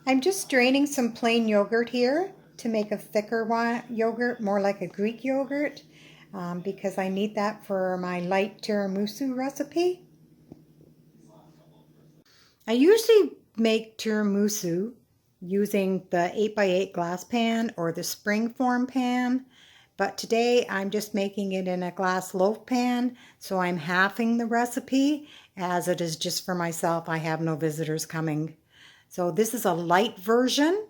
I'm just straining some plain yogurt here to make a thicker yogurt, more like a Greek yogurt, because I need that for my light tiramisu recipe. I usually make tiramisu using the 8x8 glass pan or the spring form pan, but today I'm just making it in a glass loaf pan, so I'm halving the recipe as it is just for myself. I have no visitors coming. So this is a light version,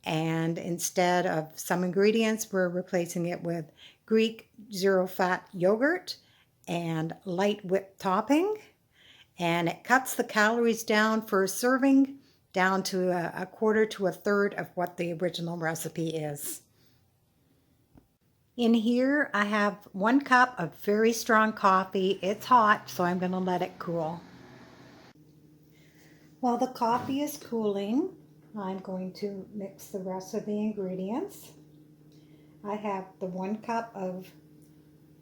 and instead of some ingredients, we're replacing it with Greek zero-fat yogurt and light whipped topping. And it cuts the calories down for a serving down to a quarter to a third of what the original recipe is. In here, I have 1 cup of very strong coffee. It's hot, so I'm going to let it cool. While the coffee is cooling, I'm going to mix the rest of the ingredients. I have the 1 cup of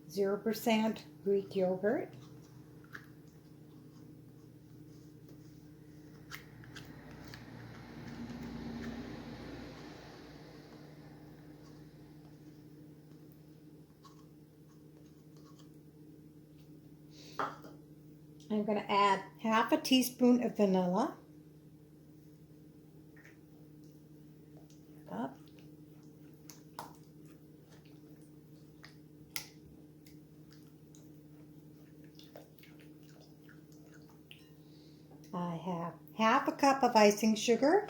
0% Greek yogurt. I'm going to add half a teaspoon of vanilla. Up. I have half a cup of icing sugar.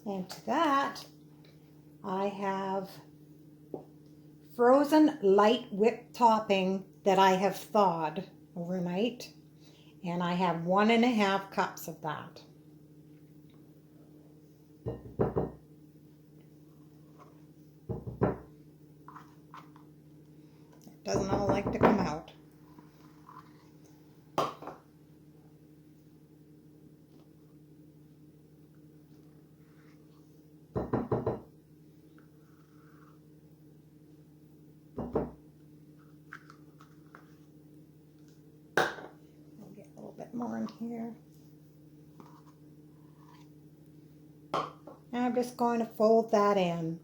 And to that, I have frozen light whipped topping that I have thawed overnight. And I have 1.5 cups of that. It doesn't all like to come out. I'll get a little bit more in here. And I'm just going to fold that in.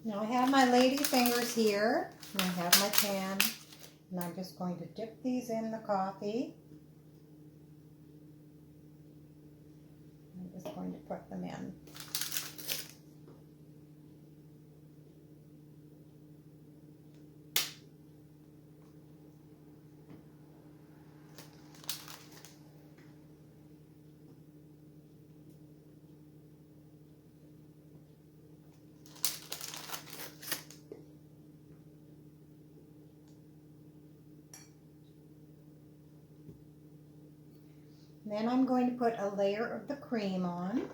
Now I have my lady fingers here, and I have my pan, and I'm just going to dip these in the coffee. I'm just going to put them in. Then I'm going to put a layer of the cream on.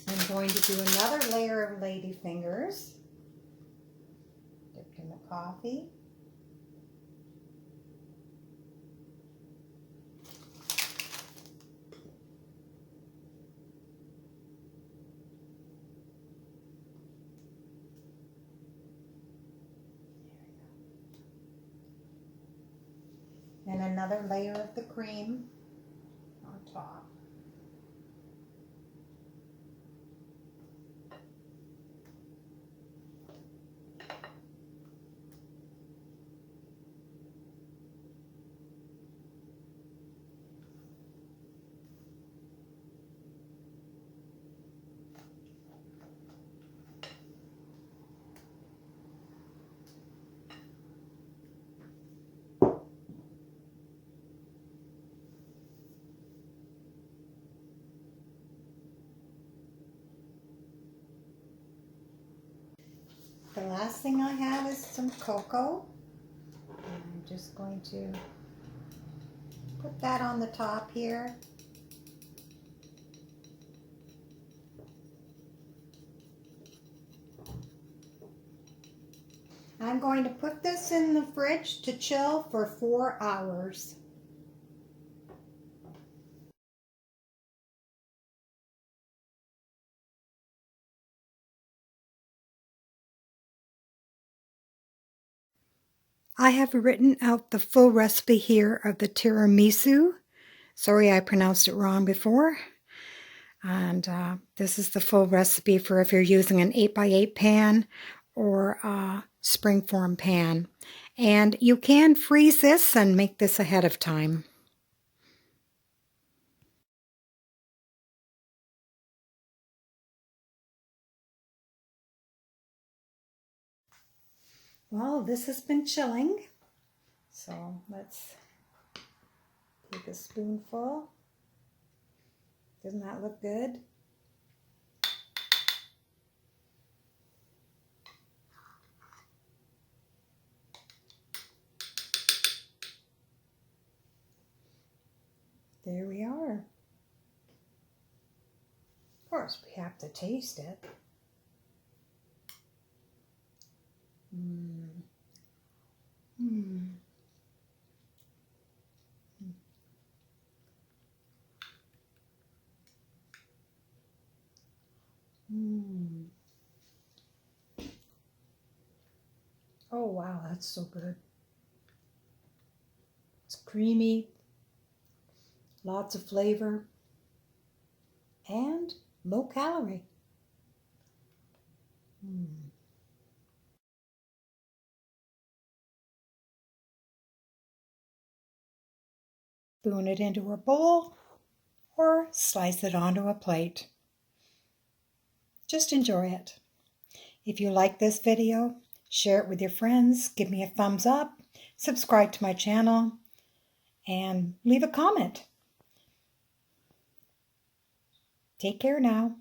I'm going to do another layer of lady fingers, dipped in the coffee. And another layer of the cream on top. The last thing I have is some cocoa. I'm just going to put that on the top here. I'm going to put this in the fridge to chill for 4 hours. I have written out the full recipe here of the tiramisu. Sorry I pronounced it wrong before. And this is the full recipe for if you're using an 8x8 pan or a springform pan. And you can freeze this and make this ahead of time. Well, this has been chilling. So let's take a spoonful. Doesn't that look good? There we are. Of course, we have to taste it. Mm. Mm. Mm. Oh wow, that's so good. It's creamy, lots of flavor, and low calorie. Mm. Spoon it into a bowl or slice it onto a plate. Just enjoy it. If you like this video, share it with your friends, give me a thumbs up, subscribe to my channel, and leave a comment. Take care now.